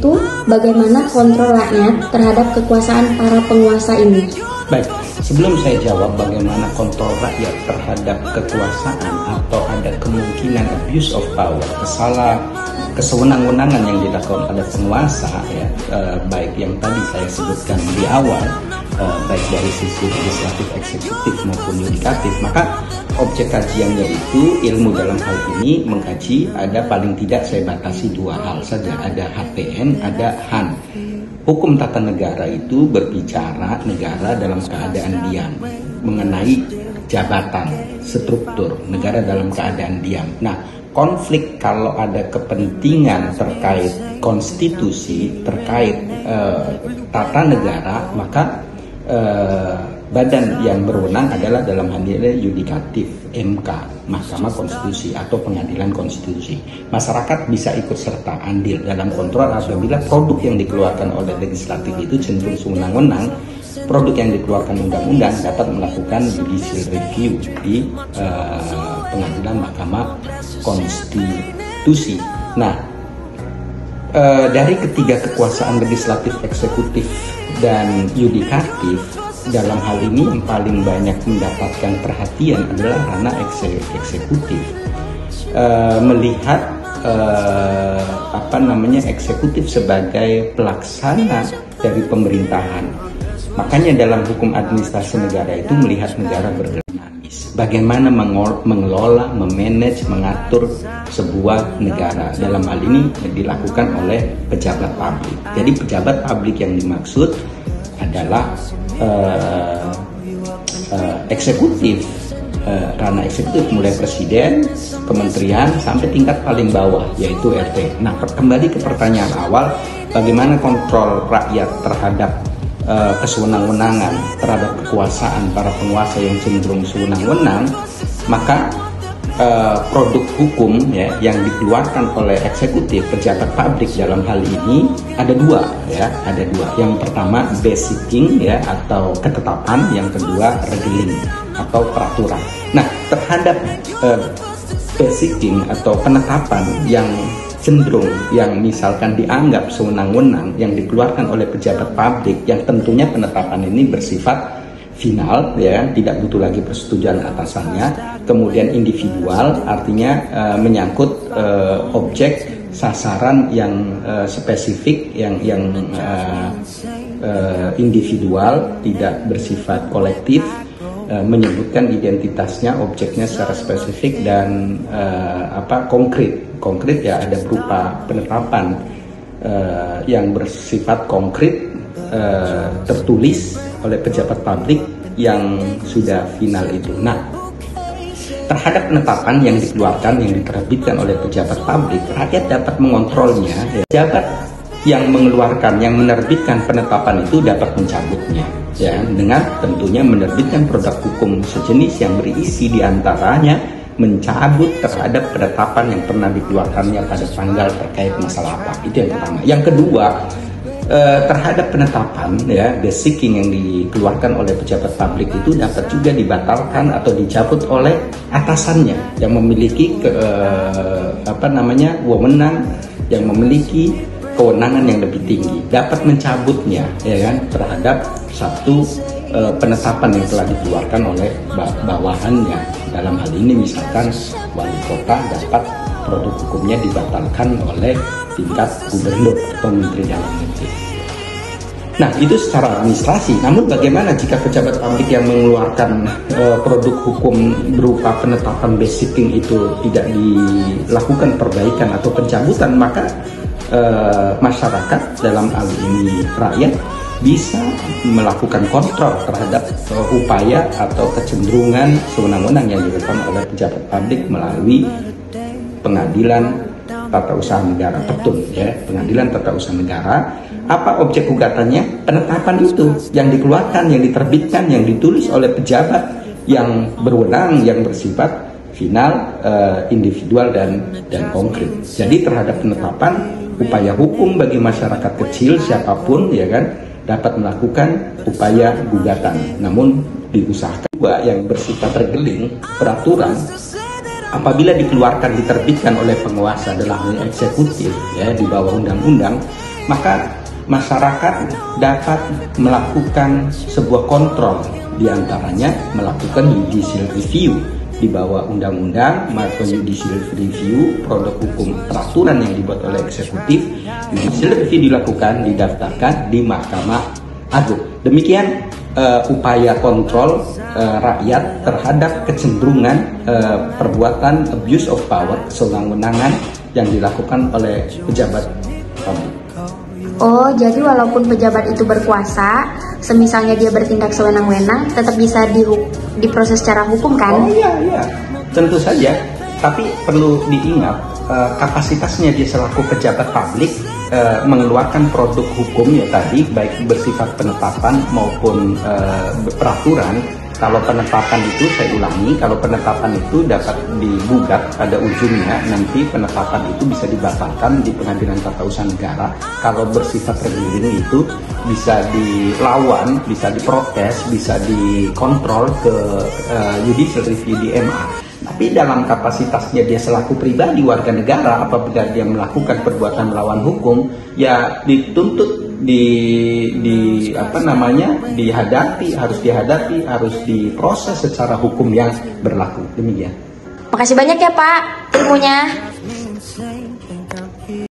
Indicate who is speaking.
Speaker 1: itu bagaimana kontrol rakyat terhadap kekuasaan para penguasa ini?
Speaker 2: Baik, sebelum saya jawab bagaimana kontrol rakyat terhadap kekuasaan atau ada kemungkinan abuse of power, kesewenang-wenangan yang dilakukan oleh penguasa, ya, baik yang tadi saya sebutkan di awal, baik dari sisi legislatif, eksekutif maupun yudikatif, maka objek kajiannya itu ilmu dalam hal ini mengkaji ada paling tidak saya batasi dua hal saja, ada HTN, ada HAN. Hukum tata negara itu berbicara negara dalam keadaan diam, mengenai jabatan, struktur, negara dalam keadaan diam. Nah, konflik kalau ada kepentingan terkait konstitusi, terkait tata negara, maka badan yang berwenang adalah dalam hal ini yudikatif, MK, Mahkamah Konstitusi atau Pengadilan Konstitusi. Masyarakat bisa ikut serta andil dalam kontrol apabila produk yang dikeluarkan oleh legislatif itu cenderung sewenang-wenang. Produk yang dikeluarkan undang-undang dapat melakukan judicial review di Pengadilan Mahkamah Konstitusi. Nah, dari ketiga kekuasaan legislatif, eksekutif, dan yudikatif, dalam hal ini yang paling banyak mendapatkan perhatian adalah ranah eksekutif. Melihat eksekutif sebagai pelaksana dari pemerintahan. Makanya dalam hukum administrasi negara itu melihat negara berdinamis. Bagaimana mengelola, memanage, mengatur sebuah negara. Dalam hal ini dilakukan oleh pejabat publik. Jadi pejabat publik yang dimaksud adalah eksekutif, ranah eksekutif mulai presiden, kementerian sampai tingkat paling bawah yaitu RT. Nah, kembali ke pertanyaan awal, bagaimana kontrol rakyat terhadap kesewenang-wenangan, terhadap kekuasaan para penguasa yang cenderung sewenang-wenang, maka produk hukum, ya, yang dikeluarkan oleh eksekutif, pejabat publik dalam hal ini ada dua, ya, ada dua. Yang pertama basicing, ya, atau ketetapan, yang kedua regeling atau peraturan. Nah, terhadap basicing atau penetapan yang cenderung, yang misalkan dianggap sewenang-wenang, yang dikeluarkan oleh pejabat publik, yang tentunya penetapan ini bersifat final, ya, tidak butuh lagi persetujuan atasannya. Kemudian individual, artinya menyangkut objek sasaran yang spesifik, yang individual, tidak bersifat kolektif, menyebutkan identitasnya, objeknya secara spesifik dan konkret, ya, ada berupa penetapan yang bersifat konkret, tertulis oleh pejabat publik yang sudah final itu. Nah, terhadap penetapan yang dikeluarkan, yang diterbitkan oleh pejabat publik, rakyat dapat mengontrolnya. Pejabat yang mengeluarkan, yang menerbitkan penetapan itu dapat mencabutnya, ya, dengan tentunya menerbitkan produk hukum sejenis yang berisi diantaranya mencabut terhadap penetapan yang pernah dikeluarkannya pada tanggal terkait masalah apa. Itu yang pertama. Yang kedua, terhadap penetapan, ya, basicing yang dikeluarkan oleh pejabat publik itu dapat juga dibatalkan atau dicabut oleh atasannya yang memiliki wewenang, yang memiliki kewenangan yang lebih tinggi, dapat mencabutnya, ya kan, terhadap satu penetapan yang telah dikeluarkan oleh bawahannya. Dalam hal ini misalkan wali kota dapat produk hukumnya dibatalkan oleh tingkat gubernur atau menteri dalam negeri. Nah, itu secara administrasi. Namun bagaimana jika pejabat publik yang mengeluarkan produk hukum berupa penetapan basicing itu tidak dilakukan perbaikan atau pencabutan, maka masyarakat, dalam hal ini rakyat, bisa melakukan kontrol terhadap upaya atau kecenderungan sewenang-wenang yang dilakukan oleh pejabat publik melalui Pengadilan Tata Usaha Negara, PETUN, ya, Pengadilan Tata Usaha Negara. Apa objek gugatannya? Penetapan itu yang dikeluarkan, yang diterbitkan, yang ditulis oleh pejabat yang berwenang, yang bersifat final, individual dan konkret. Jadi terhadap penetapan, upaya hukum bagi masyarakat kecil siapapun, ya kan, dapat melakukan upaya gugatan. Namun diusahakan juga yang bersifat regeling, peraturan, apabila dikeluarkan, diterbitkan oleh penguasa dalam hal eksekutif, ya, di bawah undang-undang, maka masyarakat dapat melakukan sebuah kontrol, diantaranya melakukan judicial review di bawah undang-undang, melakukan judicial review produk hukum peraturan yang dibuat oleh eksekutif. Judicial review dilakukan, didaftarkan di Mahkamah Agung. Demikian upaya kontrol rakyat terhadap kecenderungan perbuatan abuse of power, sewenang-wenangan yang dilakukan oleh pejabat publik.
Speaker 1: Oh, jadi walaupun pejabat itu berkuasa, semisalnya dia bertindak sewenang-wenang, tetap bisa diproses secara hukum kan?
Speaker 2: Oh iya, tentu saja. Tapi perlu diingat, kapasitasnya dia selaku pejabat publik mengeluarkan produk hukum ya tadi, baik bersifat penetapan maupun peraturan. Kalau penetapan itu, saya ulangi, kalau penetapan itu dapat digugat pada ujungnya, nanti penetapan itu bisa dibatalkan di Pengadilan Tata Usaha Negara. Kalau bersifat bergiring itu bisa dilawan, bisa diprotes, bisa dikontrol ke judicial review di MA. Tapi dalam kapasitasnya dia selaku pribadi warga negara, apabila dia melakukan perbuatan melawan hukum, ya dituntut dihadapi, harus diproses secara hukum yang berlaku. Demikian.
Speaker 1: Makasih banyak ya Pak ilmunya.